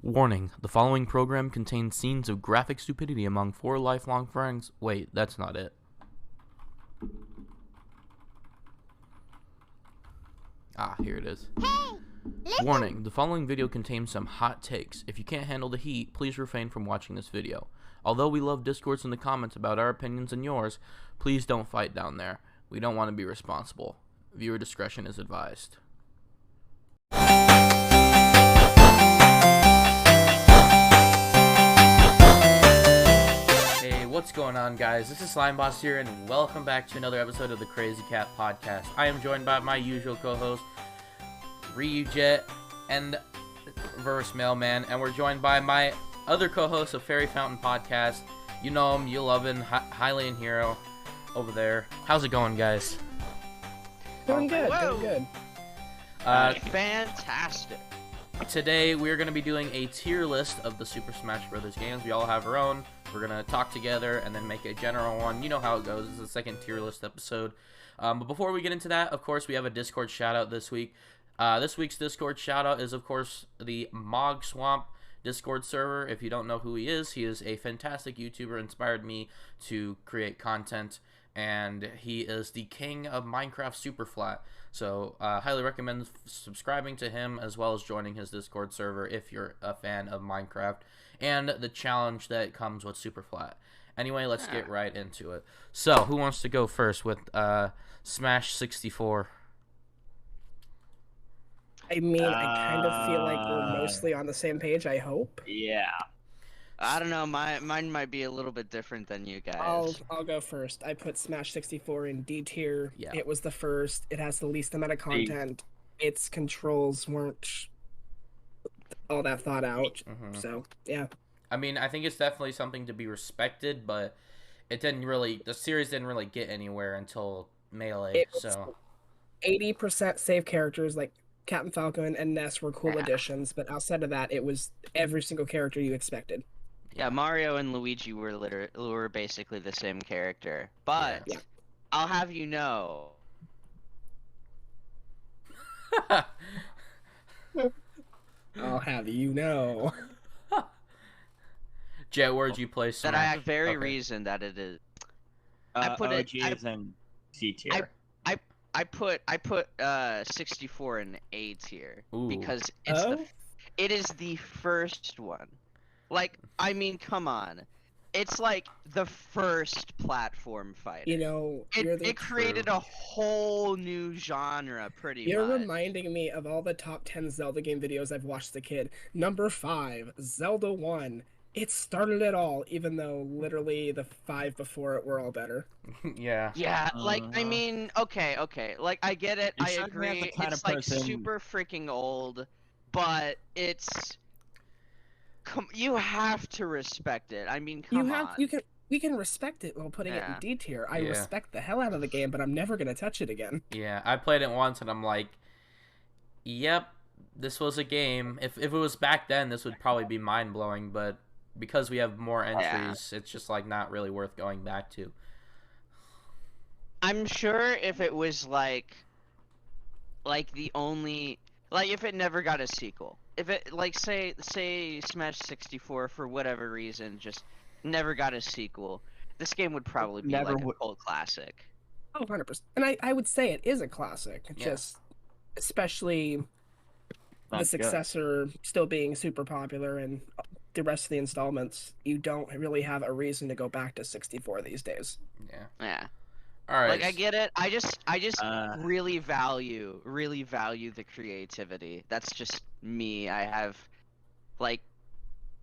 Warning, the following program contains scenes of graphic stupidity among four lifelong friends. Wait, that's not it. Ah, here it is. Hey, listen. Warning, the following video contains some hot takes. If you can't handle the heat, please refrain from watching this video. Although we love discourse in the comments about our opinions and yours, please don't fight down there. We don't want to be responsible. Viewer discretion is advised. Hey, what's going on, guys? This is Slime Boss here, and welcome back to another episode of the Crazy Cat Podcast. I am joined by my usual co-host, Ryujet and Verse Mailman, and we're joined by my other co-host of Fairy Fountain Podcast. You know him, you love him, HylianHero over there. How's it going, guys? Doing good, Whoa. doing good. Fantastic. Today we're going to be doing a tier list of the Super Smash Bros. Games. We all have our own. We're going to talk together and then make a general one. You know how it goes. This is the second tier list episode. But before we get into that, of course, we have a Discord shout-out this week. This week's Discord shout-out is, of course, the Mog Swamp Discord server. If you don't know who he is a fantastic YouTuber, inspired me to create content, and he is the king of Minecraft Superflat. So highly recommend subscribing to him as well as joining his Discord server if you're a fan of Minecraft and the challenge that comes with Superflat. Anyway, let's get right into it. So, who wants to go first with Smash 64? I mean, I kind of feel like we're mostly on the same page, I hope. Yeah. I don't know, mine might be a little bit different than you guys. I'll go first. I put Smash 64 in D tier. Yeah. It was the first. It has the least amount of content. Its controls weren't all that thought out. So, yeah. I mean, I think it's definitely something to be respected, but the series didn't really get anywhere until Melee, It was so 80% save characters like Captain Falcon and Ness were cool additions, but outside of that, it was every single character you expected. Yeah, Mario and Luigi were basically the same character. But Yeah. I'll have you know, I'll have you know. Jet, where'd you play that Smash? I very Okay. reason that it is. I put it. OG is in C tier. I put 64 in A tier Ooh. because it's Oh? it is the first one. Like, I mean, come on. It's like the first platform fighter. You know, It created a whole new genre, pretty You're much. reminding me of all the top 10 Zelda game videos I've watched as a kid. Number 5, Zelda 1. It started it all, even though literally the 5 before it were all better. Yeah. Yeah, like, I mean, okay, like, I get it, You I shouldn't have the agree, kind it's, of like, person- super freaking old, but it's... you have to respect it, I mean, come on. We can respect it while putting it in Yeah. D tier. I Yeah. respect the hell out of the game, but I'm never gonna touch it again. Yeah, I played it once and I'm like, yep, this was a game. If it was back then, this would probably be mind-blowing, but because we have more entries, it's just like not really worth going back to. I'm sure if it was, like the only... Like, if it never got a sequel. If it, like, say Smash 64, for whatever reason, just never got a sequel, this game would probably be, Never like, a would- cult classic. Oh, 100%. And I would say it is a classic. Yeah. Just, especially the Not successor still being super popular and the rest of the installments, you don't really have a reason to go back to 64 these days. Yeah. Yeah. All right. Like, I get it. I just Uh, really value the creativity. That's just me. I have, like,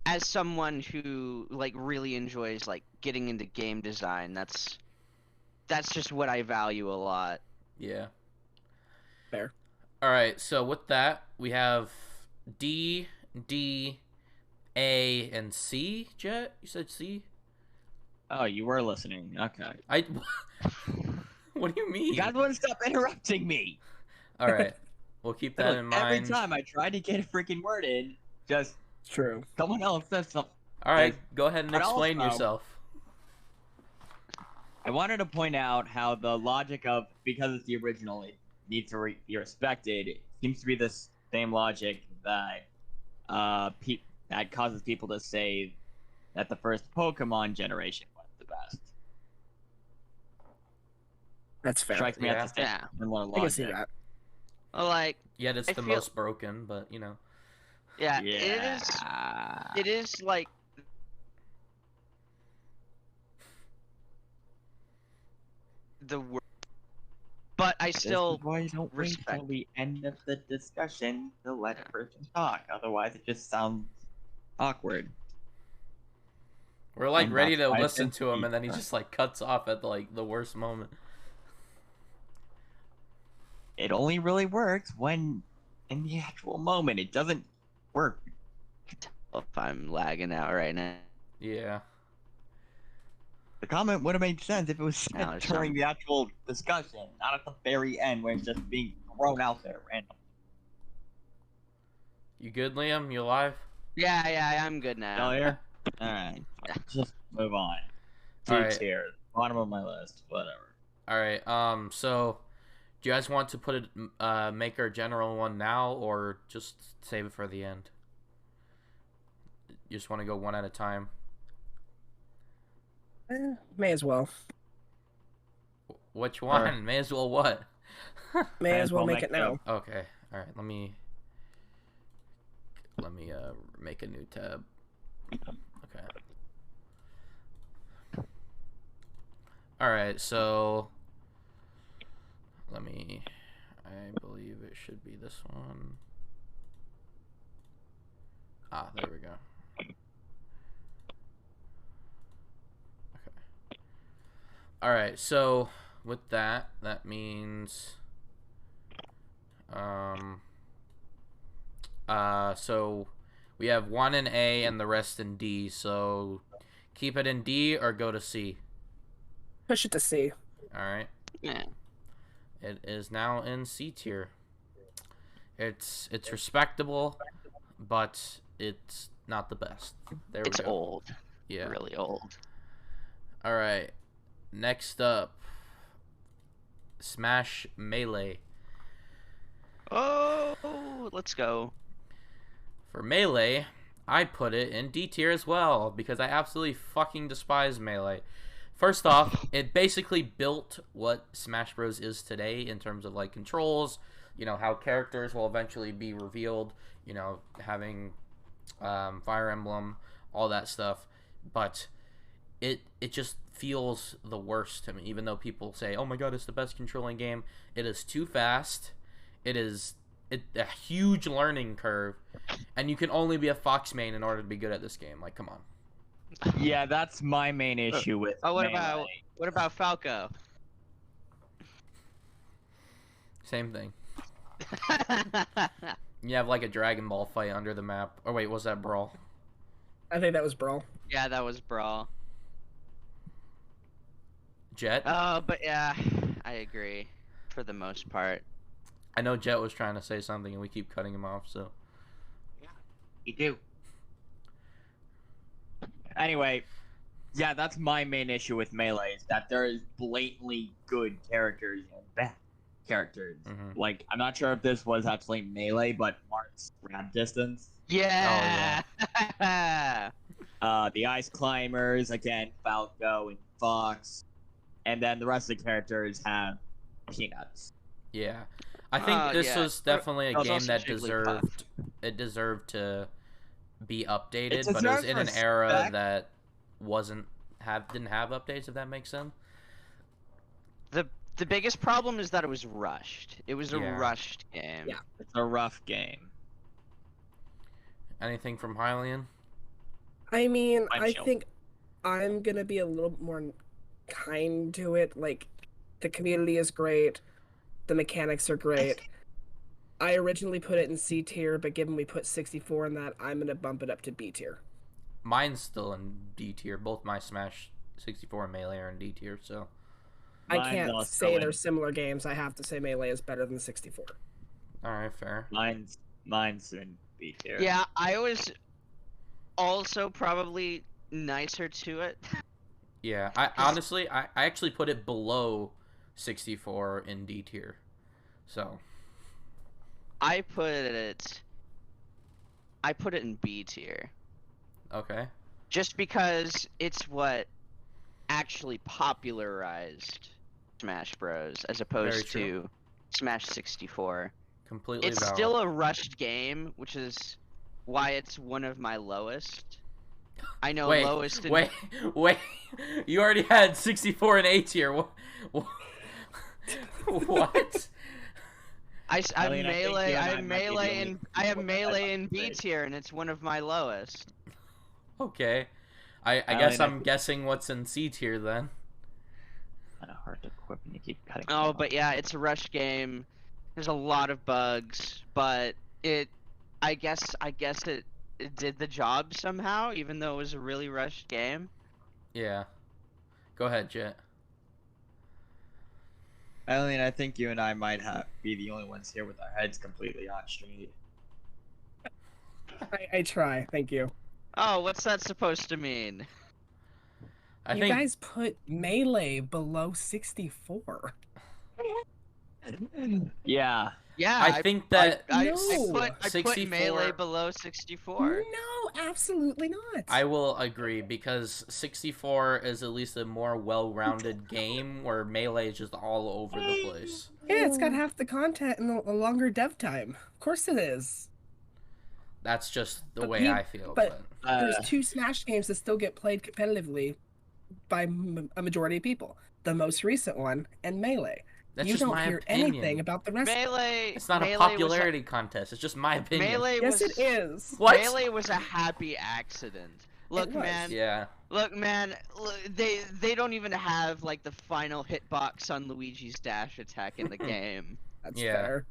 as someone who, like, really enjoys, like, getting into game design, that's just what I value a lot. Yeah. Fair. All right. So with that, we have D, A, and C. Jet, you said C? Oh, you were listening. Okay. What do you mean? You guys wouldn't stop interrupting me. All right. We'll keep that in mind. Every time I try to get a freaking word in, just True. someone else says something. All right. Go ahead and But explain also- yourself. I wanted to point out how the logic of, because it's the original, it needs to be respected. It seems to be the same logic that that causes people to say that the first Pokemon generation was the best. That's fair. Strikes me Yeah. as the same Yeah. similar I can see logic. that. Well, like, Yet it's I the feel- most broken, but you know. yeah, Yeah. it is like the word, but I This still is why you don't wait respect. till the end of the discussion to let Yeah. a person talk. Otherwise, it just sounds awkward. We're like And ready that's to why listen it's to him, and then he deeper. just like cuts off at like the worst moment. It only really works when in the actual moment. It doesn't work. If I'm lagging out right now. Yeah. The comment would have made sense if it was No, said there's during some- the actual discussion, not at the very end when it's just being thrown out there random. You good, Liam? You alive? Yeah, I'm good now. Still here? Alright. Yeah. Just move on. All D right. tier. Bottom of my list. Whatever. All right. So do you guys want to put it, make our general one now, or just save it for the end? You just want to go one at a time? May as well. Which one? May as well what? May as well make it now. Okay. All right. Let me make a new tab. Okay. All right. So I believe it should be this one. Ah, there we go. Okay. All right. So with that means so we have one in A and the rest in D. So keep it in D or go to C. Push it to C. All right. Yeah. It is now in C tier. It's respectable, but it's not the best. There It's we go. old. Yeah. Really old. All right. Next up, Smash Melee. Oh, let's go. For Melee, I put it in D tier as well because I absolutely fucking despise Melee. First off, it basically built what Smash Bros. Is today in terms of like controls, you know, how characters will eventually be revealed, you know, having Fire Emblem, all that stuff. But it just feels the worst to me, even though people say, oh my god, it's the best controlling game. It is too fast. It is a huge learning curve, and you can only be a Fox main in order to be good at this game. Like, come on. Yeah, that's my main issue with Oh, what Melee. about Falco? Same thing. You have like a Dragon Ball fight under the map. Oh wait, was that Brawl? I think that was Brawl. Yeah, that was Brawl. Jet? But yeah, I agree for the most part. I know Jet was trying to say something and we keep cutting him off, so. You do. Anyway, yeah, that's my main issue with Melee is that there is blatantly good characters and bad characters. Mhm. Like, I'm not sure if this was actually Melee, but Mark's grab distance. Yeah. The Ice Climbers, again, Falco and Fox. And then the rest of the characters have peanuts. Yeah. I think this yeah. was definitely a That was game also that Jigglypuff. deserved to be updated, It but it was deserves in an era respect. that didn't have updates, if that makes sense. The biggest problem is that it was rushed. It was a Yeah. rushed game. Yeah. It's a rough game. Anything from Hylian? I mean, I'm I chill. think I'm gonna be a little more kind to it. Like, the community is great, the mechanics are great. I originally put it in C tier, but given we put 64 in that, I'm gonna bump it up to B tier. Mine's still in D tier. Both my Smash 64 and Melee are in D tier, so. I Mine's can't also say in- they're similar games. I have to say Melee is better than 64. Alright, fair. Mine's in B tier. Yeah, I was also probably nicer to it. Yeah, I honestly, I actually put it below 64 in D tier. So, I put it in B tier. Okay. Just because it's what actually popularized Smash Bros. As opposed true. to Smash 64. Completely It's valid. still a rushed game, which is why it's one of my lowest. I know Wait, lowest in... wait. You already had 64 and A tier. What? What? I have Hylian, I think melee. you and I I have might be the melee only and people I have with that melee in B upgrade. tier, and it's one of my lowest. Okay. I guess I I'm think- guessing what's in C tier then. Kind of hard to equip and you keep cutting. Oh, them off. but yeah, it's a rush game. There's a lot of bugs, but I guess it did the job somehow, even though it was a really rushed game. Yeah. Go ahead, Jet. Hylian, I think you and I might be the only ones here with our heads completely on straight. I try. Thank you. Oh, what's that supposed to mean? I You think guys put Melee below 64. Yeah. Yeah, I think that I No. put 64 melee below 64. No, absolutely not. I will agree because 64 is at least a more well-rounded game where Melee is just all over the place. Yeah, it's got half the content and a longer dev time. Of course it is. That's just the But way peop- I feel. but- But There's 2 Smash games that still get played competitively by a majority of people. The most recent one and Melee. that's You just don't my hear opinion. anything about the rest. Melee. It's not melee a was popularity contest. It's just my opinion. Melee Yes, was. it is. What? Melee was a happy accident. Look, was. man. Yeah. Look, man. They don't even have like the final hitbox on Luigi's dash attack in the game. That's Yeah. fair.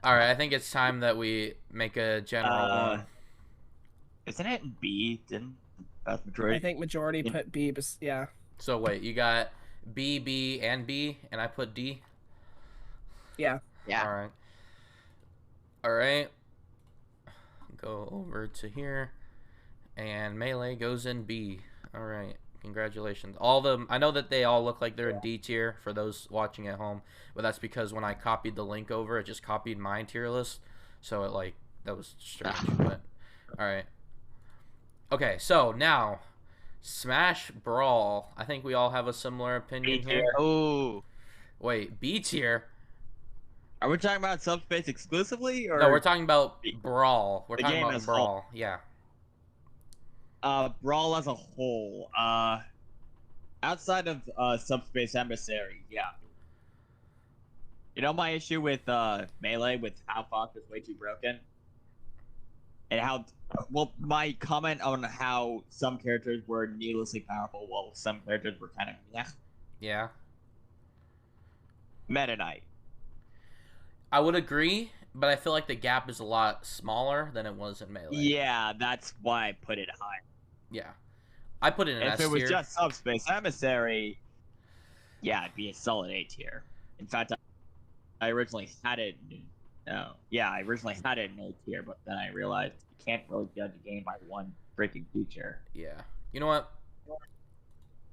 All right. I think it's time that we make a general one. Isn't it B? Didn't vast I majority? think majority Yeah. put B, but yeah. So wait, you got B, B, and B, and I put D. Yeah. Yeah. All right. All right. Go over to here, and Melee goes in B. All right. Congratulations. All of them. I know that they all look like they're in D tier for those watching at home, but that's because when I copied the link over, it just copied my tier list, so it that was strange. But all right. Okay, so now Smash Brawl. I think we all have a similar opinion B here. tier. Oh. Wait, B tier? Are we talking about Subspace exclusively, or No, we're talking about Brawl. We're The talking game about as a Brawl. whole. Yeah. Brawl as a whole? Outside of Subspace Emissary, yeah. You know my issue with Melee, with how Fox is way too broken, and how my comment on how some characters were needlessly powerful, while some characters were kind of Yeah. Meta Knight. I would agree, but I feel like the gap is a lot smaller than it was in Melee. Yeah, that's why I put it high. Yeah. I put it in If S it was tier. just Subspace Emissary, yeah, it'd be a solid A tier. In fact, I originally had it. I originally had it in A tier, but then I realized you can't really judge a game by one freaking feature. Yeah. You know what?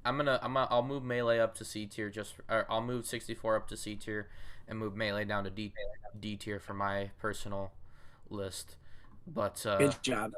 I'll move Melee up to C tier or I'll move 64 up to C tier and move Melee down to D tier for my personal list. But Good job.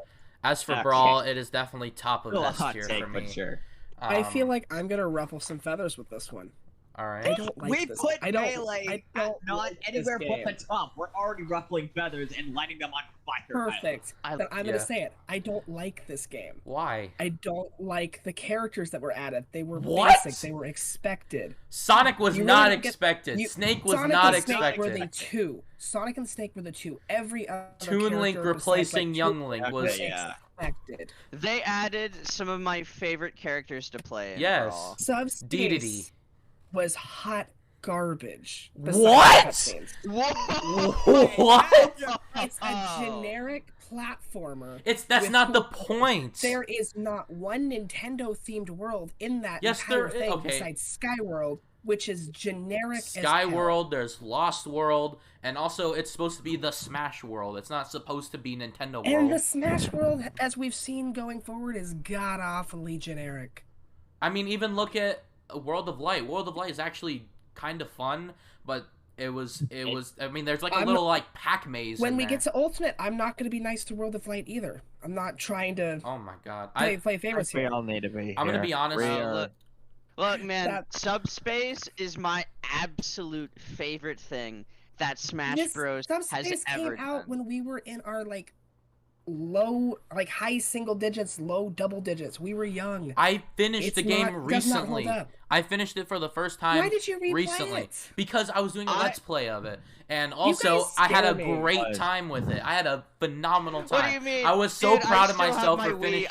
as for Okay. Brawl, it is definitely top of Still a S hot tier take, for me. but sure. I feel Um, like I'm gonna ruffle some feathers with this one. all I right. don't like We this. put I don't, Melee I don't at not like this anywhere game. but the top. We're already ruffling feathers and lighting them on fire. Perfect. I- But I'm yeah. gonna say it. I don't like this game. Why? I don't like the characters that were added. They were What? basic. They were expected. Sonic was You not really don't get- expected. you- Snake was Sonic not and Snake expected. were the 2. Sonic and Snake were the 2. Every other Toon Link character replacing besides, Young Link Okay, was yeah. expected. They added some of my favorite characters to play. In Yes. Brawl. Subspace Dedede. was hot garbage. What? besides cutscenes. Whoa! What? It's a generic platformer. That's With not the who- point. There is not one Nintendo themed world in that Yes, entire there is. thing Okay. besides Skyworld, which is generic as Sky hell. World, there's Lost World, and also it's supposed to be the Smash World. It's not supposed to be Nintendo World. And the Smash World, as we've seen going forward, is god awfully generic. I mean, even look at World of Light. World of Light is actually kind of fun, but It was. I mean, there's like a I'm- little like pack maze. When in we there. get to Ultimate, I'm not going to be nice to World of Light either. I'm not trying to Oh my god. play favorites We here. all need to be. I'm gonna here. be honest. We Oh, are- Look, man, That- Subspace is my absolute favorite thing that Smash Bros. has Subspace ever came out done. when we were in our like high single digits, low double digits. We were young. I finished It's the game not- does not hold recently. up. I finished it for the first time Why did you replay recently it? because I was doing a I- Let's Play of it, and also guys I had a scare me. great time with it. I had a phenomenal time. What do you mean? I was so Dude, proud I of still have myself my for Wii. finishing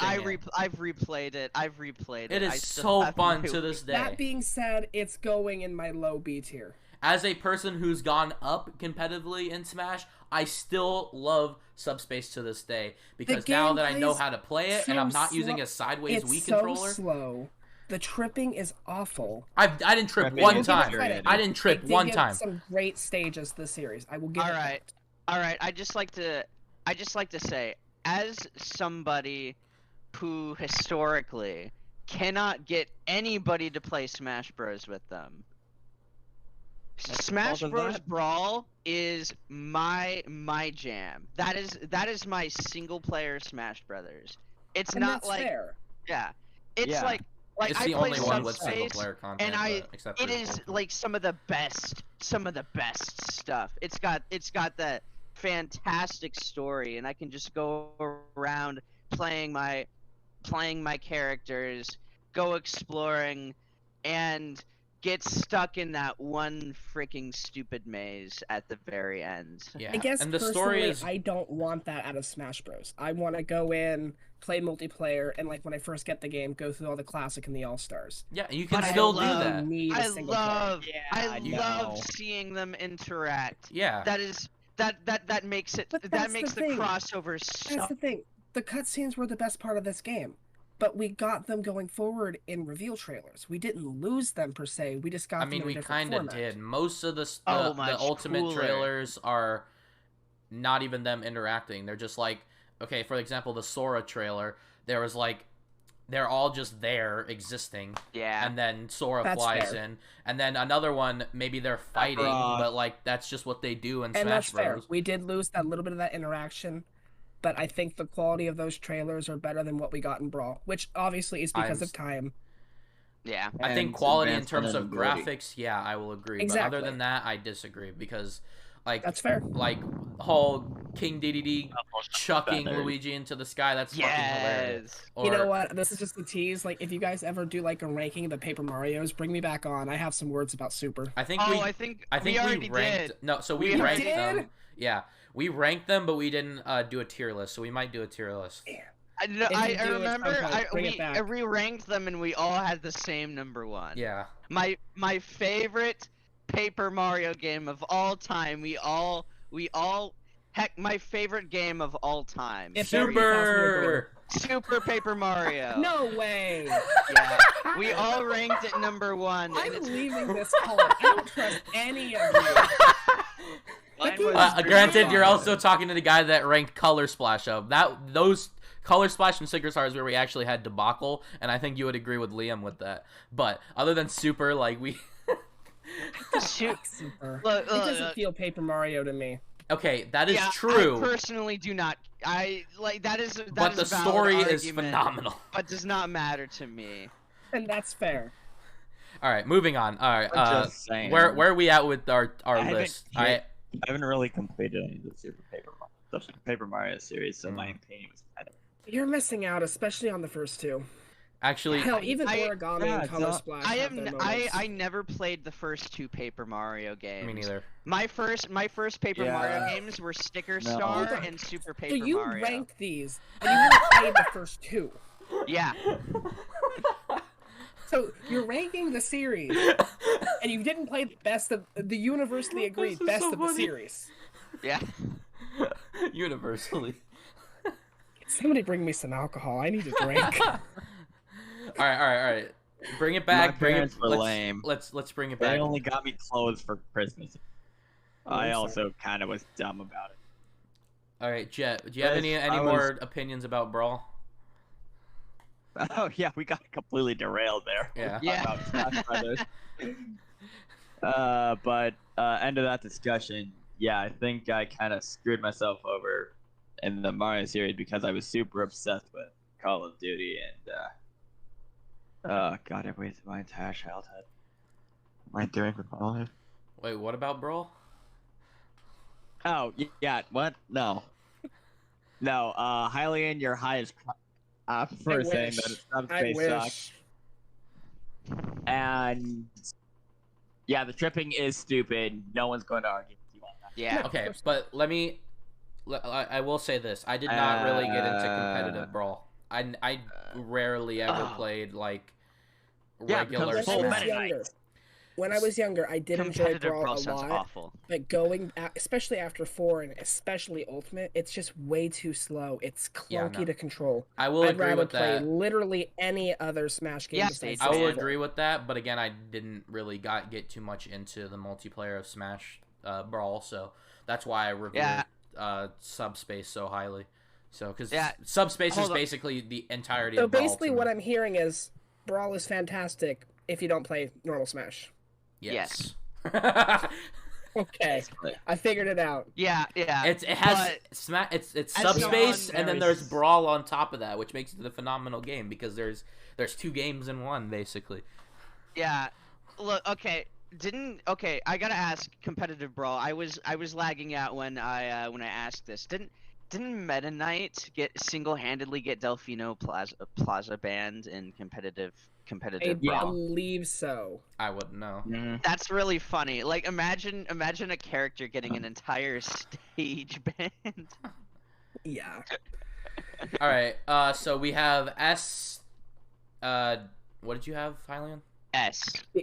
I've replayed it. I've replayed it. It I is still so have fun my to Wii. this day. That being said, it's going in my low B tier. As a person who's gone up competitively in Smash, I still love Subspace to this day because now game that I know plays how to play it and so I'm not slow- using a sideways It's Wii so controller, slow. The tripping is awful. I didn't trip Tripping one is time. infuriating. I didn't trip They did one give time. Some great stages this series. I will give All it right. that. All right, I just like to say, as somebody who historically cannot get anybody to play Smash Bros with them, Smash fault of Bros that? Brawl is my jam. That is my single player Smash Brothers. It's And not that's like fair. yeah, it's Yeah. like It's I the play only one with single Subspace, player content. and but except it for is Ultimate. like some of the best stuff. It's got that fantastic story, and I can just go around playing my characters, go exploring, and get stuck in that one freaking stupid maze at the very end. Yeah, I guess and the personally, story is I don't want that out of Smash Bros. I want to go in, play multiplayer, and like when I first get the game, go through all the classic and the all stars. yeah, you can But I still do love- that. I love Yeah, love no. seeing them interact. Yeah, That makes it But that that's makes the the thing. crossover so That's the thing. The cutscenes were the best part of this game, but we got them going forward in reveal trailers. We didn't lose them per se. We just got I them mean in a we different kind of format. did. Most of the Oh, much Ultimate cooler. trailers are not even them interacting. They're just like, okay, for example, the Sora trailer. There was like, they're all just there existing. yeah. And then Sora That's flies fair. in, and then another one maybe they're fighting, Kakarot. but like that's just what they do in And Smash that's fair. Bros. We did lose that little bit of that interaction, but I think the quality of those trailers are better than what we got in Brawl, which obviously is because I'm- of time. Yeah. I think And quality in advancement terms and of ability. graphics, yeah, I will agree. But Exactly. other than that, I disagree because, like, That's fair. like whole King DDD chucking Better. Luigi into the sky. That's fucking hilarious. Yes. Or, You know what? This is just a tease. Like, if you guys ever do like a ranking of the Paper Mario's, bring me back on. I have some words about Super. I think Oh, we, I think we already ranked. did. No, so We we already ranked them. did? Yeah, we ranked them, but we didn't do a tier list. So we might do a tier list. I, no, If you I do, it's remember okay. Bring it back. I re-ranked them and we all had the same number one. Yeah. My favorite Paper Mario game of all time. We all heck my favorite game of all time. If Very- Super. Super Paper Mario. No way! Yeah. We all ranked it number one. I'm and it's leaving this call. I don't trust any of you. Mine was was pretty Granted, fun. you're also talking to the guy that ranked Color Splash up. Those Color Splash and Secret Stars where we actually had debacle, and I think you would agree with Liam with that. But other than Super, like we. Shoot. Super. Look, It doesn't look, feel Paper Mario to me. Okay, that is yeah, true. I personally do not. I like that is. That But is the a valid story is argument, phenomenal. But does not matter to me. And that's fair. All right, moving on. All right, I'm just saying. where are we at with our haven't list? hit- I haven't really completed any of the Super Paper Mario series, so my opinion was kind of. You're missing out, especially on the first two. Actually, Hell, even I- Origami yeah, and it's Color not- Splash I have am. their I moments. never played the first two Paper Mario games. me neither. My first Paper Yeah. Mario games were Sticker No. Star Hold on. and Super So Paper you Mario. ranked these, and you haven't played the first two. Yeah. So you're ranking the series, and you didn't play the best of the universally agreed This is best so of the funny. series. Yeah. Universally. Somebody bring me some alcohol. I need a drink. All right. Bring it back. My Bring it. parents were Let's, lame. let's bring it They back. only got me clothes for Christmas. Oh, I I'm also kind of was dumb about it. All right, Jet. Do you have Yes, any I more opinions about Brawl? Oh yeah, we got completely derailed there. Yeah. Yeah. About Smash Brothers. But end of that discussion. Yeah, I think I kind of screwed myself over in the Mario series because I was super obsessed with Call of Duty and God, I wasted my entire childhood. What am I doing with my life? Wait, what about Brawl? Oh, yeah, what? No. No, Hylian, your high is for saying that it's I subspace wish. sucks. And yeah, the tripping is stupid. No one's going to argue with you on that. Yeah. Okay, but I will say this. I did not really get into competitive Brawl. I rarely ever played like Yeah, because regular it's full When I Smash. was meta younger, nights. when I was younger, I did enjoy Competitive Brawl a sounds lot. awful. But especially after 4 and especially Ultimate, it's just way too slow. It's Yeah, clunky no. to control. I will I'd agree rather with play that. literally any other Smash game Yeah, besides I will 64. agree with that, but again, I didn't really get too much into the multiplayer of Smash Brawl, so that's why I reviewed Subspace so highly. So, because Subspace is Hold on. basically the entirety So of Brawl. basically, to what me. I'm hearing is Brawl is fantastic if you don't play normal Smash. Yes. Okay, I figured it out. Yeah. It has but it's as Subspace, someone- and then there's Brawl on top of that, which makes it a phenomenal game because there's 2 games in one basically. Yeah. Look, okay. I gotta ask competitive Brawl. I was lagging out when I asked this. Didn't Meta Knight single-handedly get Delfino Plaza banned in competitive I Brawl? believe so. I wouldn't know. That's really funny. Like imagine a character getting an entire stage banned. Yeah. All right. So we have S. What did you have, Hylian? S.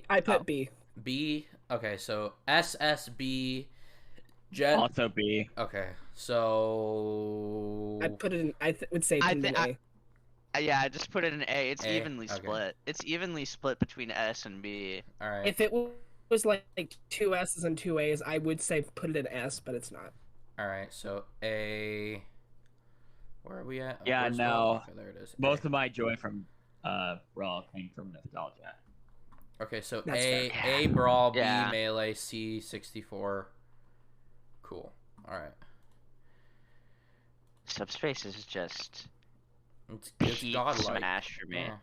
I put B. B. Okay, so SSB. Jet. Also B. Okay, so I put it in. Would say I put it in thi- A. Yeah, I just put it in A. It's A? evenly Okay. split. It's evenly split between S and B. all right. If it was like 2 S's and 2 A's, I would say put it in S, but it's not. All right, so A. Where are we at? Yeah, where's no. the- Okay, there it is. Most of my joy from Brawl came from nostalgia. Okay, so That's A fair. A Brawl, B Yeah. Melee, C 64. Cool. All right. Subspace is just It's peak godlike. Smash for me. Yeah.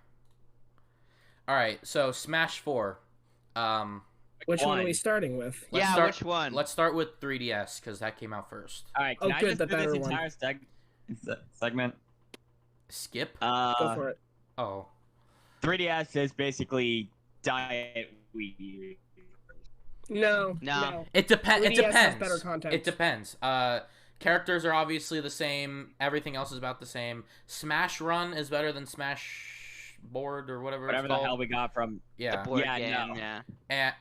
All right, so Smash 4. Which one are One. we starting with? Let's Yeah, start, which one? Let's start with 3DS because that came out first. All right, Oh, can I good, just the do this better one. entire segment? Skip. Go for it. Oh. 3DS is basically diet Wii. No. No. It depends. It 3DS has depends. better content. It depends. Characters are obviously the same. Everything else is about the same. Smash Run is better than Smash Board or whatever Whatever it's the called. hell we got from. Yeah. Board Yeah, game, no. yeah.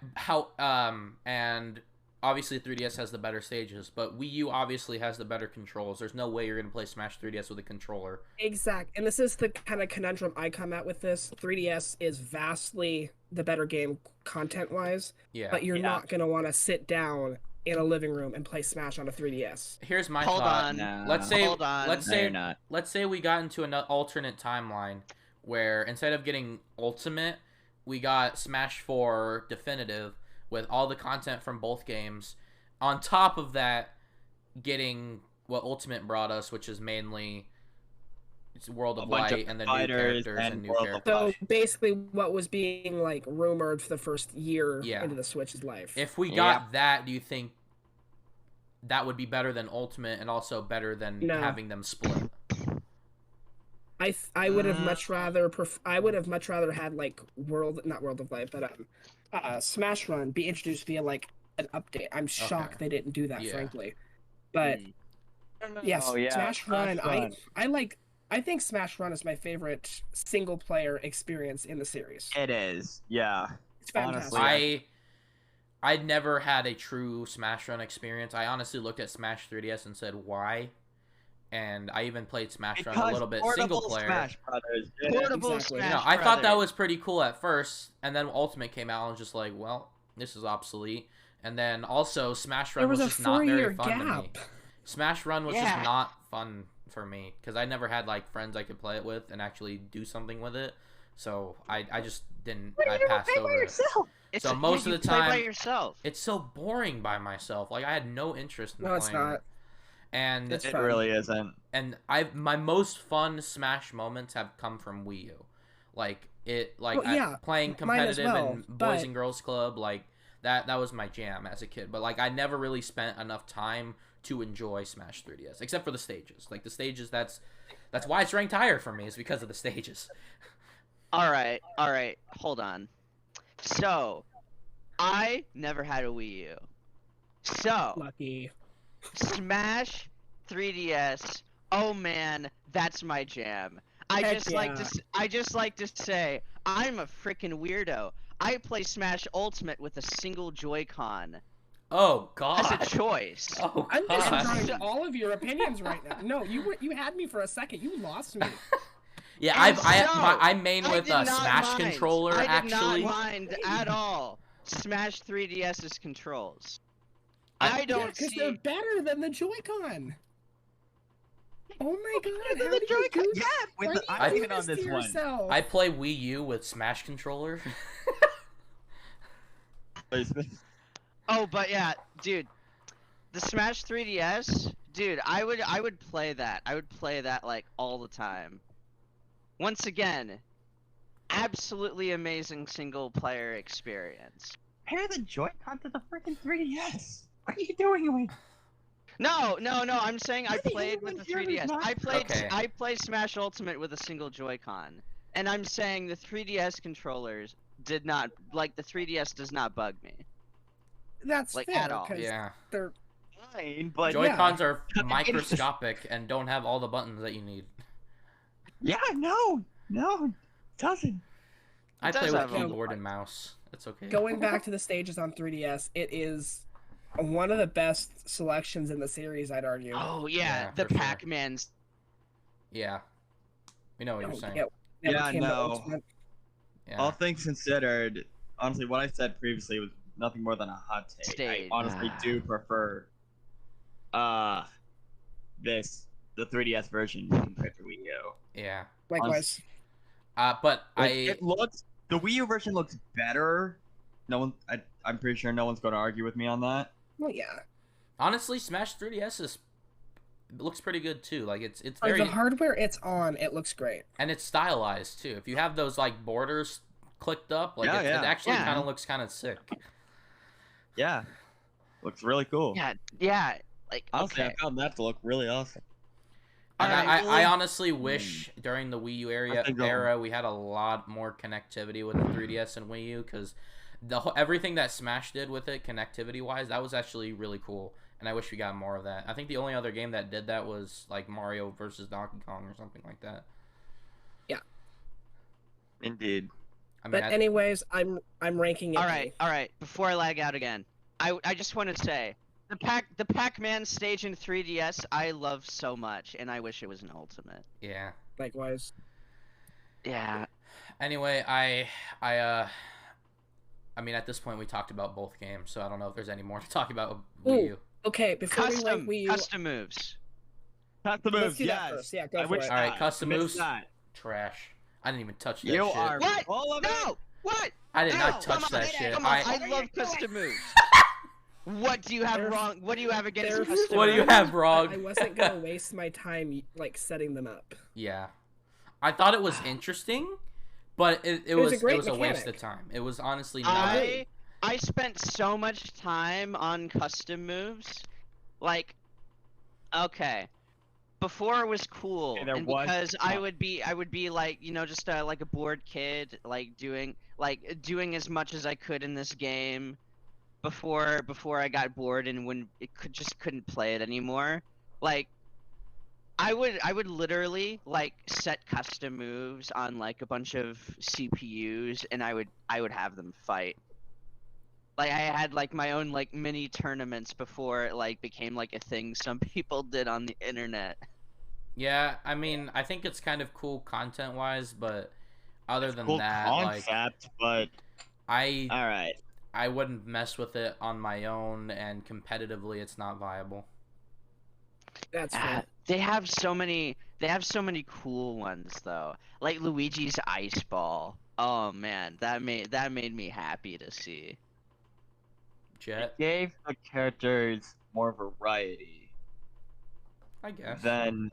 And obviously 3DS has the better stages, but Wii U obviously has the better controls. There's no way you're gonna play Smash 3DS with a controller. Exact. And this is the kind of conundrum I come at with this. 3DS is vastly the better game content-wise, Yeah. but you're Yeah. not going to want to sit down in a living room and play Smash on a 3DS. Here's my Hold thought. on. No. Let's say Hold on. let's No, you're say not. let's say we got into an alternate timeline where instead of getting Ultimate, we got Smash 4 Definitive with all the content from both games. On top of that, getting what Ultimate brought us, which is mainly it's World A of bunch of Light and then new fighters characters and and new World of characters. So basically, what was being like rumored for the first year Yeah. into the Switch's life. If we got that, do you think that would be better than Ultimate and also better than No. having them split? I would have much rather I would have much rather had like not World of Light, but Smash Run be introduced via like an update. I'm shocked they didn't do that, Yeah. frankly. But yes, Oh, yeah. Smash Run. Run. I think Smash Run is my favorite single player experience in the series. It is. Yeah. It's fantastic. Honestly, I'd never had a true Smash Run experience. I honestly looked at Smash 3DS and said, why? And I even played Smash Run a little bit single portable player. Smash Brothers. Portable Exactly. Smash You know, I thought that Brothers. was pretty cool at first, and then Ultimate came out and was just like, well, this is obsolete. And then also Smash Run There was a just not 4-year very fun to me. gap. Smash Run was Yeah. just not fun for me because I never had like friends I could play it with and actually do something with it. So I just didn't. I passed over it. It's So most of you the play by time, yourself. it's so boring by myself. Like, I had no interest in No, it's playing not. it. And It's It fun. really isn't. my most fun Smash moments have come from Wii U. Like Well, yeah, playing mine as competitive well, and Boys but- and Girls Club, like that was my jam as a kid. But like I never really spent enough time to enjoy Smash 3DS, except for the stages. Like the stages, that's why it's ranked higher for me, is because of the stages. All right, hold on. So, I never had a Wii U. So, Lucky. Smash 3DS. Oh man, that's my jam. I Heck just like to say I'm a freaking weirdo. I play Smash Ultimate with a single Joy-Con Oh as God. a choice. Oh I'm God. disregarding all of your opinions right now. No, you had me for a second. You lost me. Yeah, And I main I with did a not Smash mind. controller I did actually. not mind at all Smash 3DS's controls. I- I don't because see. they're better than the Joy-Con. Oh my God! than How the do you Joy-Con? do? Yeah, with Why the- do you I'm do even on this this to one. yourself? I play Wii U with Smash controller. Oh, but yeah, dude, the Smash 3DS, dude, I would play that. I would play that like all the time. Once again, absolutely amazing single player experience. Compare the Joy-Con to the freaking 3DS. What are you doing with? No, I'm saying I What the played hell with the is yours, 3DS. man? Okay. I played Smash Ultimate with a single Joy-Con. And I'm saying the 3DS controllers did not, like, the 3DS does not bug me. That's like, fair, at all. 'cause Yeah. they're Fine, but Joy-Cons are Yeah. microscopic and don't have all the buttons that you need. yeah, no, it doesn't. I does play with have a- keyboard and mouse. It's okay. going back to the stages on 3DS. It is one of the best selections in the series, I'd argue. Oh, yeah, Yeah, the for sure. Pac-Man's. Yeah. We know what you're saying. never Yeah, came to no. Ultimate. Yeah. All things considered, honestly, what I said previously was nothing more than a hot take. Stage. I honestly do prefer, the 3DS version compared to Wii U. Yeah. Likewise. But Like, the Wii U version looks better. I'm pretty sure no one's going to argue with me on that. Well, yeah. honestly, Smash 3DS looks pretty good too. Like it's For very the hardware it's on, it looks great. and it's stylized too. If you have those like borders clicked up, like it actually Yeah. kind of looks kind of sick. Yeah, looks really cool. Yeah, like, Honestly, okay. I found that to look really awesome. And Alright, I honestly wish during the Wii U I think era we had a lot more connectivity with the 3DS and Wii U, because everything that Smash did with it connectivity wise, that was actually really cool, and I wish we got more of that. I think the only other game that did that was like Mario versus Donkey Kong or something like that. Indeed. I mean, But anyways, I'm ranking it. All right. Before I lag out again, I just want to say the Pac-Man stage in 3DS I love so much, and I wish it was an Ultimate. yeah. Likewise. Yeah. Anyway, I mean, at this point we talked about both games, so I don't know if there's any more to talk about with Wii U. Okay, before we rank Wii U, Custom moves. Cut the let's moves, do that yes. first. Yeah, go I for wish it. All right, that. custom Missed moves. that. Trash. I didn't even touch that You shit. are What? full of it. No! What? I did No, not touch come on, that shit. Come on, I love custom moves. What do you have There's- wrong? What do you have against there's- custom What do you moves? have I wrong? wasn't gonna waste my time like setting them up. Yeah, I thought it was interesting, but it was a was great a waste of mechanic. time. It was honestly not. I spent so much time on custom moves. Like, okay, before it was cool, Okay, there and was because I some. would be like, just like a bored kid, like doing as much as I could in this game before I got bored and when just couldn't play it anymore. Like, I would literally like set custom moves on like a bunch of CPUs, and I would have them fight. Like, I had like my own like mini tournaments before it like became like a thing some people did on the internet. Yeah, I mean, I think it's kind of cool content wise, but other than Cool that, concept, but I all right. I wouldn't mess with it on my own, and competitively, it's not viable. That's fair. They have so many cool ones though. Like Luigi's Ice Ball. Oh man, that made me happy to see. Jet, Gave the characters more variety I guess. than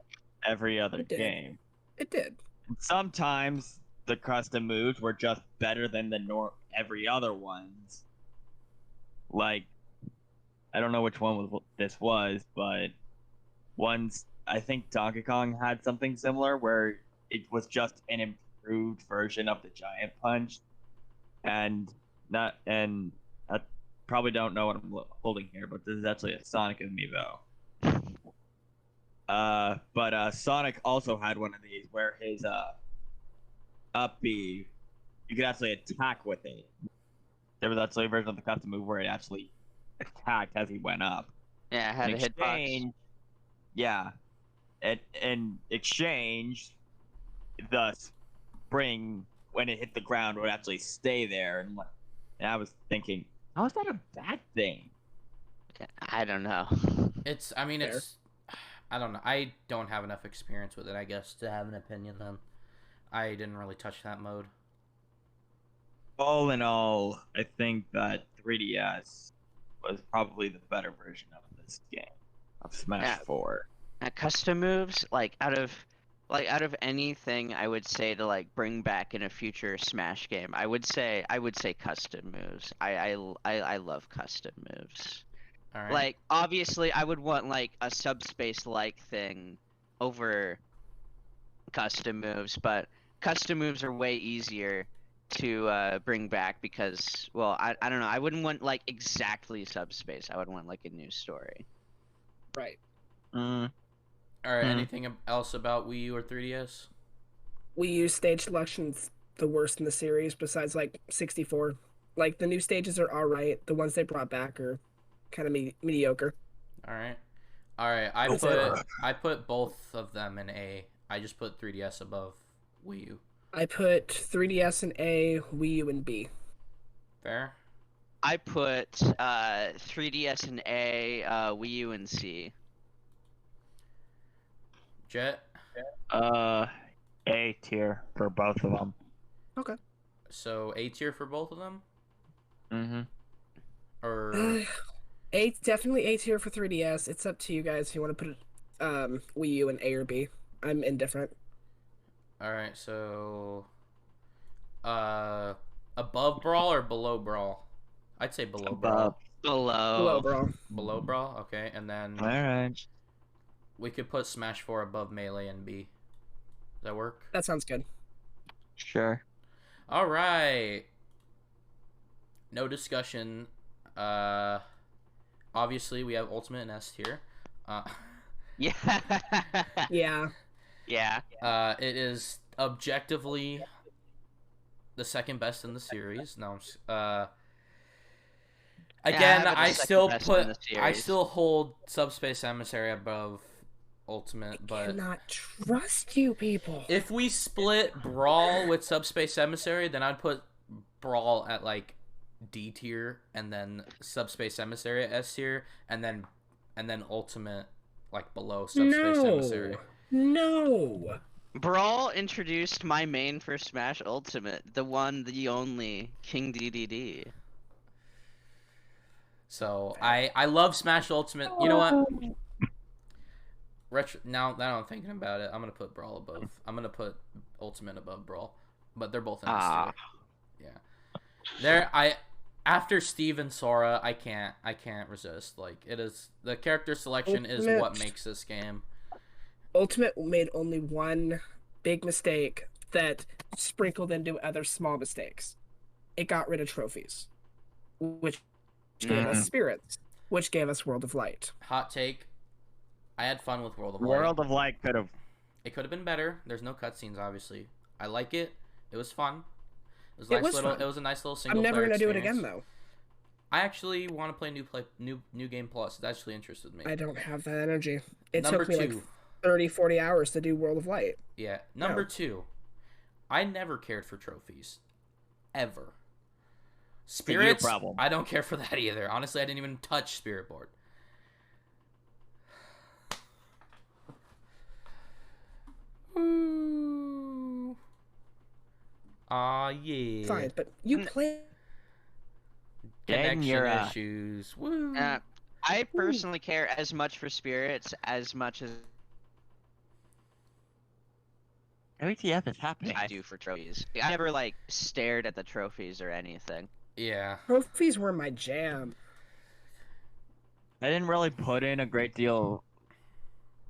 every other It did. game. It did. And sometimes the custom moves were just better than every other ones. Like, I don't know which one this was, but once I think Donkey Kong had something similar where it was just an improved version of the giant punch, and not and I probably don't know what I'm holding here, but this is actually a Sonic amiibo. But Sonic also had one of these where his up B, you could actually attack with it. There was actually a version of the custom move where it actually attacked as he went up. Yeah, I had In a hitbox. exchange, yeah, in exchange, the spring when it hit the ground would actually stay there, and I was thinking, how is that a bad thing? I don't know. It's, I mean, it's, I don't know. I don't have enough experience with it, I guess, to have an opinion then. I didn't really touch that mode. All in all, I think that 3DS was probably the better version of this game, of Smash Yeah. 4. Custom moves, like out of anything, I would say to like bring back in a future Smash game, I would say custom moves. I love custom moves. All right. Like obviously, I would want like a subspace like thing over custom moves, but custom moves are way easier to bring back because, well, I don't know. I wouldn't want like exactly subspace. I would want like a new story. Right. Mm. All right. Hmm. Anything else about Wii U or 3DS? Wii U stage selection's the worst in the series, besides like 64. Like the new stages are all right. The ones they brought back are kind of mediocre. All right. All right. I put both of them in A. I just put 3DS above Wii U. I put 3DS in A, Wii U in B. Fair. I put 3DS in A, Wii U in C. Jet. A tier for both of them. Okay. So A tier for both of them, Mm-hmm. or A, definitely A tier for 3DS. It's up to you guys if you want to put Wii U in A or B. I'm indifferent. all right. So, above Brawl or below Brawl? I'd say below Brawl. Below. Below, bro. Below Brawl. Okay, and then All right. we could put Smash 4 above Melee and B. Does that work? That sounds good. Sure. All right. No discussion. Obviously we have Ultimate and S tier. Yeah. Yeah. Yeah. It is objectively the second best in the series. No, again, have it I as second still best in the I series. still hold Subspace Emissary above Ultimate, but Cannot trust you people. if we split Brawl with Subspace Emissary, then I'd put Brawl at like D tier, and then Subspace Emissary at S tier, and then Ultimate like below Subspace Emissary. No. Brawl introduced my main for Smash Ultimate, the one, the only, King DDD. So I love Smash Ultimate. You know what? Now that I'm thinking about it, I'm gonna put Brawl above. I'm gonna put Ultimate above Brawl, but they're both in S tier. Yeah. After Steve and Sora, I can't resist. Like, it is, the character selection is what makes this game. Ultimate made only one big mistake that sprinkled into other small mistakes. It got rid of trophies, which gave us spirits, which gave us World of Light. Hot take. I had fun with World of Light. World of Light could have. It could have been better. There's no cutscenes, obviously. I like it. It was fun. It was, fun. It was a nice little single. I'm never gonna do it again though. I actually want to play New Game Plus. It actually interested me. I don't have that energy. It Number took me like two. 30, 40 hours to do World of Light. Yeah. Number two. I never cared for trophies. Ever. Spirits, problem. I don't care for that either. Honestly, I didn't even touch Spirit Board. Aw, yeah. Fine, but you play. Connection You're, issues. Woo. I personally care as much for spirits as much as WTF is happening? I do for trophies. I never like stared at the trophies or anything. Yeah. Trophies were my jam. I didn't really put in a great deal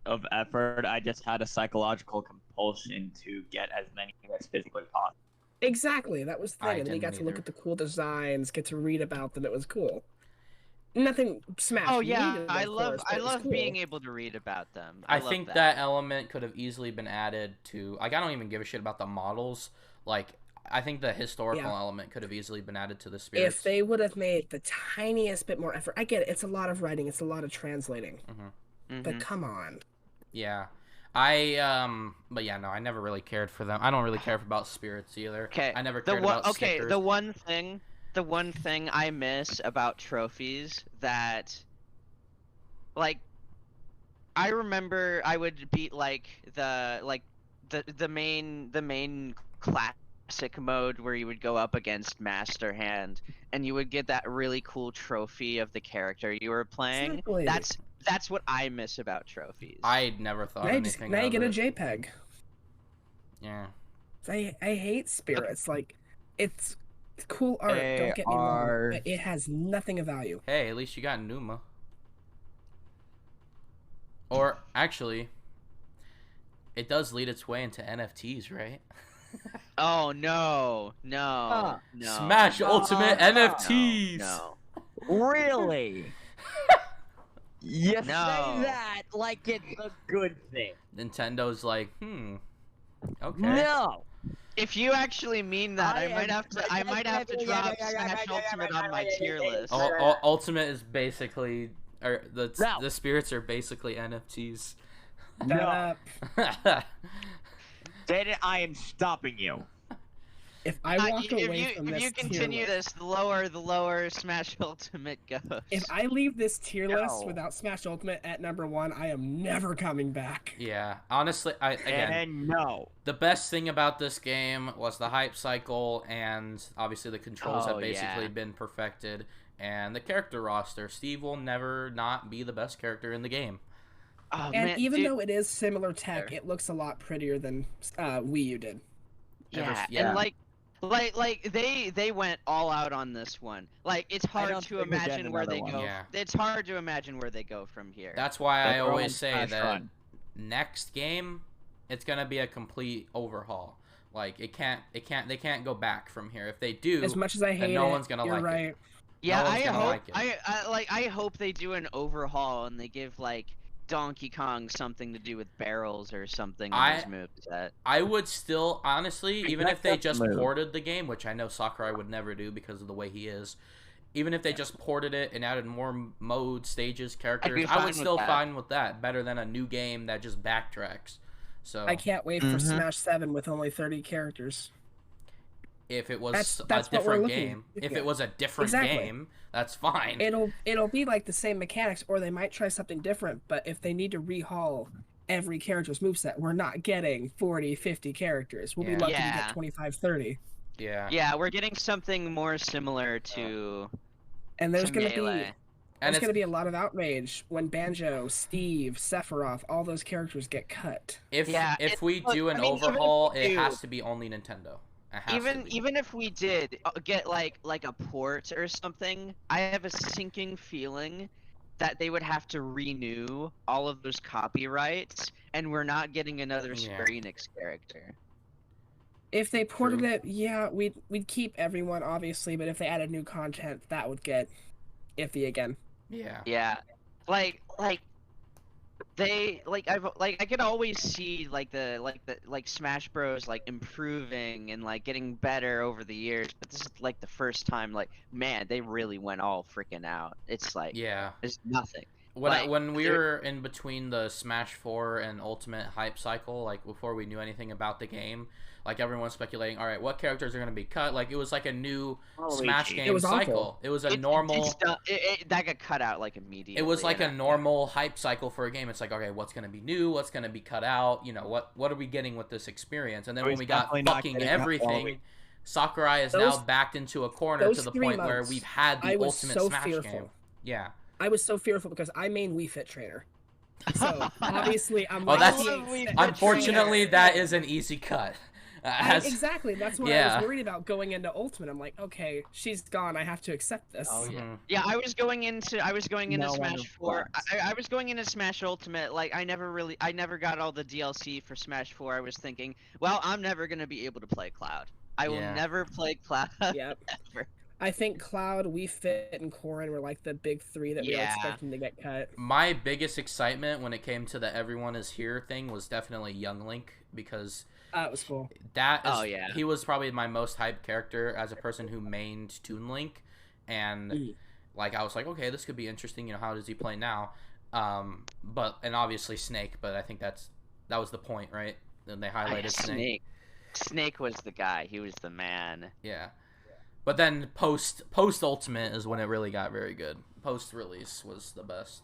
of effort. I just had a psychological compulsion to get as many as physically possible. Exactly, that was the I thing. And then you got didn't to look either. at the cool designs, get to read about them. It was cool. Nothing Smash. Oh yeah, needed, I of love course, but it was love cool. being able to read about them. I love think that element could have easily been added to. Like, I don't even give a shit about the models. Like, I think the historical Yeah. element could have easily been added to the spirits. If they would have made the tiniest bit more effort, I get it. It's a lot of writing. It's a lot of translating. But Mhm. come on. Yeah. But yeah, no, I never really cared for them. I don't really care about spirits either. Okay. I never cared about stickers. The one thing I miss about trophies that, like, I remember I would beat like the main classic mode where you would go up against Master Hand and you would get that really cool trophy of the character you were playing. Exactly. That's what I miss about trophies. I never thought Now you, just, anything now you of get a it. JPEG. Yeah. I hate spirits. Like, it's cool art. Don't get me wrong. But it has nothing of value. Hey, at least you got Numa. Or, actually, it does lead its way into NFTs, right? Oh no, no, no. Smash Ultimate NFTs! No. Really? You No. say that like it's a good thing. Nintendo like, okay. No. If you actually mean that, I might have to drop Smash Ultimate on my tier list. Ultimate is basically, or No. the spirits are basically NFTs. No. Up. Dated, I am stopping you. If I walk away from if this you tier continue list, this, the lower Smash Ultimate goes. if I leave this tier list No. without Smash Ultimate at #1, I am never coming back. Yeah, honestly, again, And no. the best thing about this game was the hype cycle, and obviously the controls have Oh, basically yeah. been perfected, and the character roster. Steve will never not be the best character in the game. Oh, And man, even dude, though it is similar tech, it looks a lot prettier than Wii U did. Yeah. and like they went all out on this one. Like it's hard don't to think we get imagine where another they one. go. Yeah. It's hard to imagine where they go from here. That's why I They're always on say Smash that Run. next game, it's gonna be a complete overhaul. Like they can't go back from here. If they do, As much as I hate no it, one's gonna you're like it. right. Yeah, No one's I gonna hope like it. I hope they do an overhaul and they give like Donkey Kong something to do with barrels or something in his moveset. I would still, honestly, even if they That's just the move. ported the game, which I know Sakurai would never do because of the way he is, even if they just ported it and added more modes, stages, characters, be I fine would with still that. fine with that. Better than a new game that just backtracks. So I can't wait for Mhm. Smash 7 with only 30 characters. if it was That's a what we're different looking game, at. if it was a different Exactly. game, that's fine. It'll be like the same mechanics, or they might try something different, but if they need to rehaul every character's moveset, we're not getting 40, 50 characters. We'll Yeah. be lucky to Yeah. get 25, 30. Yeah. Yeah, we're getting something more similar to And there's gonna Melee. be And there's it's, gonna be a lot of outrage when Banjo, Steve, Sephiroth, all those characters get cut. if Yeah, we look, do an I mean, even if overhaul, we it do- has to be only Nintendo. It has to be. even if we did get like a port or something, I have a sinking feeling that they would have to renew all of those copyrights, and we're not getting another Yeah. Square Enix character. If they ported True. it, yeah, we'd keep everyone obviously, but if they added new content, that would get iffy again. Yeah. Yeah, like they I could always see like Smash Bros like improving and like getting better over the years, but this is like the first time like man they really went all freaking out. It's like Yeah. there's nothing. When we they're- were in between the Smash 4 and Ultimate hype cycle, like before we knew anything about the game, like everyone was speculating, all right, what characters are going to be cut? Like it was like a new Smash game It was awful. cycle. It was a normal. That got cut out like immediately. It was like a and normal hype cycle for a game. It's like, okay, what's going to be new? What's going to be cut out? You know, what are we getting with this experience? And then when He's we got definitely not fucking getting that everything, quality. Sakurai is Those- now backed into a corner those to the 3 point where months, we've had the I was ultimate so Smash fearful. game. Yeah. I was so fearful because I main Wii Fit trainer. So obviously I'm Oh, like, that's- he I ain't love Wii set Fit Unfortunately, trainer. that is an easy cut. Exactly. That's what I yeah. was worried about going into Ultimate. I'm like, okay, she's gone. I have to accept this. Oh yeah. Mhm. Yeah, I was going into No one Smash 4. reflects. I was going into Smash Ultimate. Like I never got all the DLC for Smash 4. I was thinking, well, I'm never gonna be able to play Cloud. I will Yeah. never play Cloud Yep. ever. I think Cloud, Wii Fit, and Corrin were like the big 3 that we were Yeah. expecting to get cut. My biggest excitement when it came to the everyone is here thing was definitely Young Link, because That was cool. that is, Oh, yeah. he was probably my most hyped character as a person who mained Toon Link, and Mhm. like I was like, okay, this could be interesting. You know, how does he play now? And obviously Snake, but I think that was the point, right? Then they highlighted Snake. Snake was the guy. He was the man. Yeah. But then post Ultimate is when it really got very good. Post release was the best.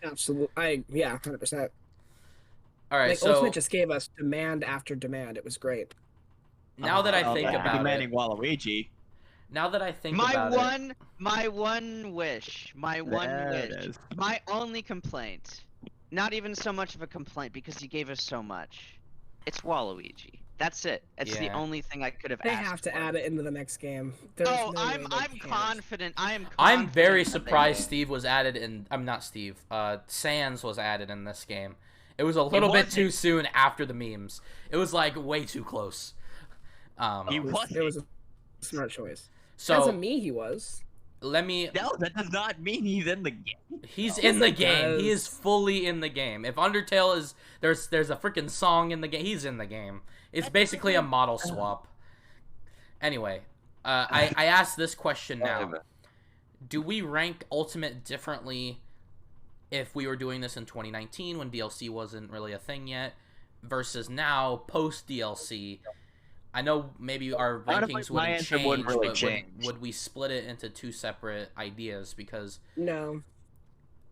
Absolutely. Yeah, 100%. All right, Like, so Ultimate just gave us demand after demand. It was great. now that I Oh, think yeah. about Demanding it, Waluigi. now that I think My about it, one wish, my one There it wish, is. my only complaint. Not even so much of a complaint because he gave us so much. It's Waluigi. That's it. It's the Yeah. only thing I could have They asked have to for. add it into the next game. There's Oh, no way I'm they can't. confident. I'm very confident that they surprised will. Steve was added in. I'm not Steve. Sans was added in this game. It was a little bit wasn't. too soon after the memes. It was like way too close. He It was. was a smart choice. So Doesn't mean he was. let me. No, that does not mean he's in the game. He's Yes, in the it game. He does. is fully in the game. If Undertale is there's a freaking song in the game. He's in the game. It's basically a model swap. Anyway, I asked this question now. Do we rank Ultimate differently if we were doing this in 2019 when DLC wasn't really a thing yet versus now post DLC? I know maybe our Honestly, rankings my wouldn't answer change, wouldn't really but change. would we split it into 2 separate ideas? Because No, Yeah, my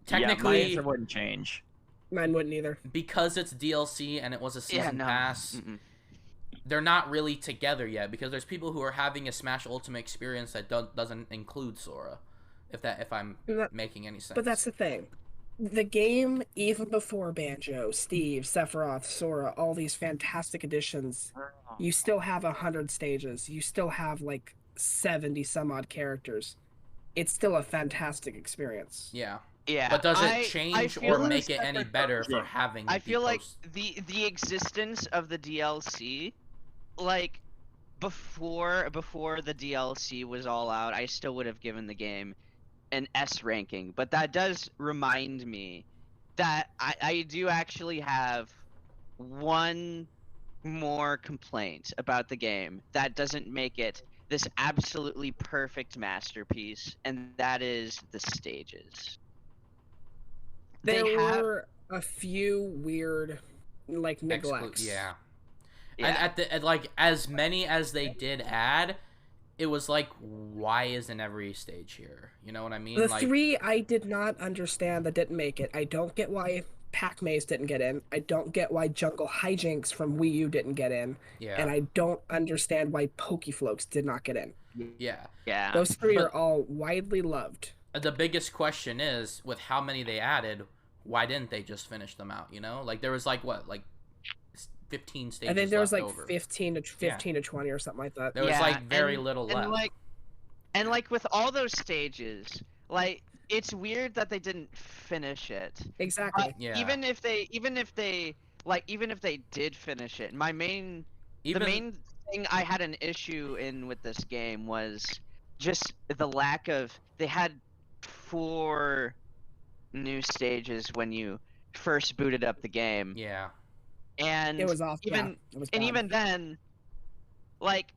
technically, answer wouldn't change. mine wouldn't either. because it's DLC and it was a Yeah, season no. pass, Mm-mm. they're not really together yet, because there's people who are having a Smash Ultimate experience that doesn't include Sora. If I'm That- making any sense. But that's the thing. The game, even before Banjo, Steve, Sephiroth, Sora, all these fantastic additions, you still have 100 stages. You still have like 70 some odd characters. It's still a fantastic experience. Yeah. Yeah. But does it I change feel or like- make it any better for having I the feel like post- the existence of the DLC, like before the DLC was all out, I still would have given the game an S ranking. But that does remind me that I do actually have one more complaint about the game that doesn't make it this absolutely perfect masterpiece, and that is the stages. There They have- were a few weird, like, neglects. Yeah. Yeah. And like as many as they did add, it was like, why isn't every stage here? You know what I mean? The Like, 3 I did not understand that didn't make it. I don't get why Pac Maze didn't get in. I don't get why Jungle Hijinks from Wii U didn't get in. yeah, And I don't understand why Pokefloats did not get in. yeah. Yeah. Those 3 But- are all widely loved. The biggest question is, with how many they added, why didn't they just finish them out? You know, like there was like what, like 15 stages. I think there was like left over. 15 to 20 or something like that. There was Yeah, like very and- little and left. like with all those stages, like it's weird that they didn't finish it. Exactly. Yeah. Even if they did finish it, the main thing I had an issue in with this game was just the lack of. They had 4 new stages when you first booted up the game, Yeah. and It was off. even Yeah, it was and bad. even then, like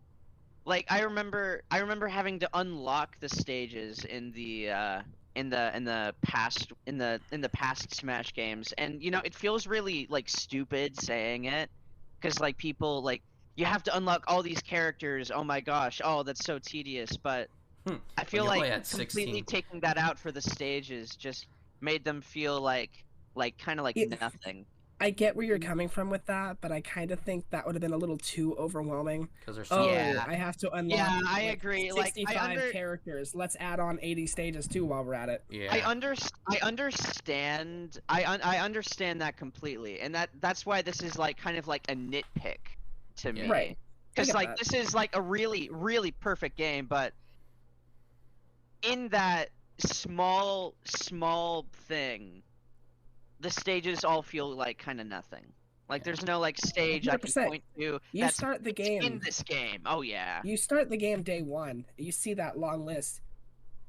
I remember having to unlock the stages in the past Smash games, and you know it feels really like stupid saying it, because like people like you have to unlock all these characters. Oh my gosh, oh that's so tedious. But I feel you only like had 16. completely taking that out for the stages just made them feel like kind of like Yeah. nothing. I get where you're coming from with that, but I kind of think that would have been a little too overwhelming. Because there's Oh, so Yeah. I have to unlock. Yeah, I like, agree. Like, 65 characters. Let's add on 80 stages too while we're at it. yeah. I understand. I understand that completely, and that's why this is like kind of like a nitpick to me. Right. I Because get like that. this is like a really perfect game, but in that small thing, the stages all feel like kind of nothing. Like there's no like stage I can 100%. point to. You that's start the in game. this game. Oh yeah. You start the game day one. You see that long list.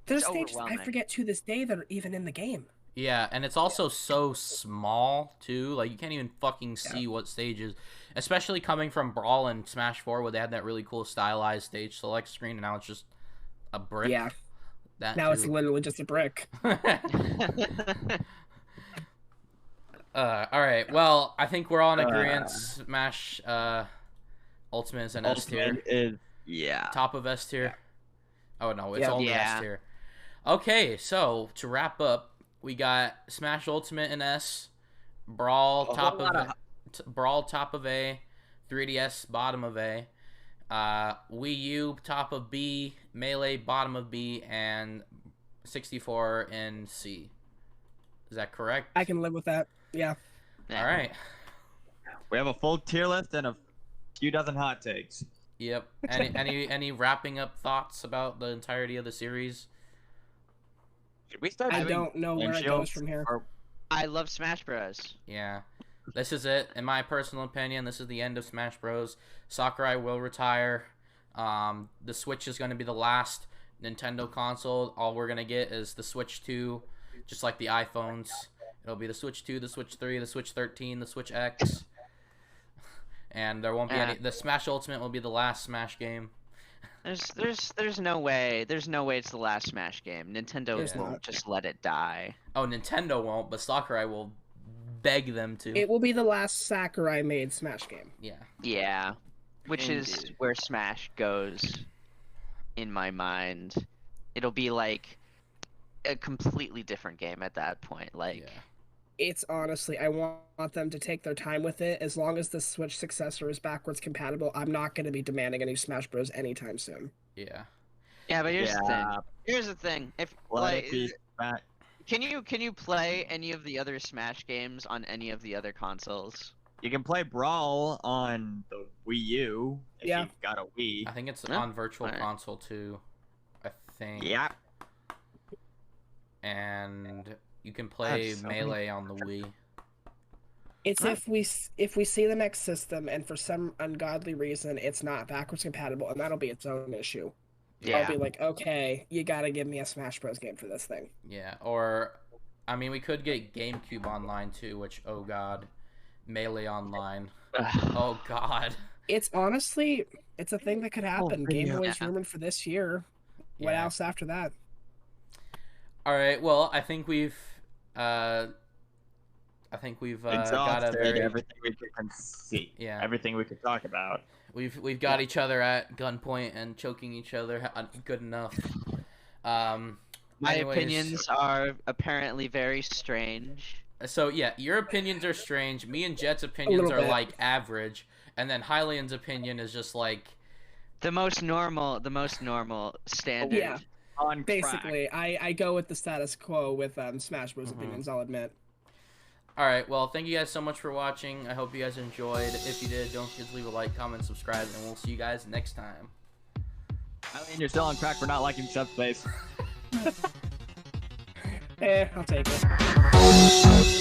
There's It's stages I overwhelming. forget to this day that are even in the game. Yeah, and it's also so small too. Like you can't even fucking see what stages, especially coming from Brawl and Smash 4, where they had that really cool stylized stage select screen, and now it's just a brick. Yeah. That Now it's too. literally just a brick. All right. Well, I think we're all in agreement. Smash Ultimate is an S tier. Ultimate is Top of S tier. Oh no, it's Yeah. only Yeah. S tier. Okay, so to wrap up, we got Smash Ultimate in S, Brawl A top whole of lot Brawl top of A, 3DS bottom of A, Wii U top of B, Melee bottom of B, and 64 in C. Is that correct? I can live with that. Yeah. All right. We have a full tier list and a few dozen hot takes. Yep. Any wrapping up thoughts about the entirety of the series? Should we start? I doing don't know where it windshields goes from here. or- I love Smash Bros. Yeah. This is it. In my personal opinion, this is the end of Smash Bros. Sakurai will retire. The Switch is going to be the last Nintendo console. All we're going to get is the Switch 2, just like the iPhones. It'll be the Switch 2, the Switch 3, the Switch 13, the Switch X. And there won't be any. The Smash Ultimate will be the last Smash game. There's no way. There's no way it's the last Smash game. Nintendo There's won't not. just let it die. Oh, Nintendo won't, but Sakurai will beg them to. It will be the last Sakurai made Smash game. Yeah. Yeah, which is Indeed. where Smash goes in my mind. It'll be like a completely different game at that point. Like, Yeah. It's honestly, I want them to take their time with it. As long as the Switch successor is backwards compatible, I'm not going to be demanding a new Smash Bros. Anytime soon. Yeah. yeah, but here's the thing. Yeah, Here's the thing. If let like, it be Smash. can you play any of the other Smash games on any of the other consoles? You can play Brawl on the Wii U if Yeah. you've got a Wii. I think it's Yeah. on Virtual Alright. Console too. I think. Yeah. And you can play so many- Melee on the Wii. It's Huh. if we see the next system and for some ungodly reason it's not backwards compatible, and that'll be its own issue. Yeah. I'll be like, okay, you got to give me a Smash Bros. Game for this thing. Yeah. Or, I mean, we could get GameCube Online too, which, oh god. Melee Online. Oh god. It's honestly, it's a thing that could happen. Game yeah. Boy's rumored for this year. What Yeah. else after that? Alright, well, I think we've got a Exhausted very everything we could see. Yeah. Everything we could talk about. we've got each other at gunpoint and choking each other good enough. My Anyways, opinions are apparently very strange. So yeah, your opinions are strange. Me and Jet's opinions little are bit. like average, and then Hylian's opinion is just like The most normal standard. Yeah. On track. Basically, I go with the status quo with Smash Bros. Mhm. Opinions, I'll admit. Alright, well, thank you guys so much for watching. I hope you guys enjoyed. If you did, don't forget to leave a like, comment, subscribe, and we'll see you guys next time. I mean, you're still on track for not liking Subspace. I'll take it.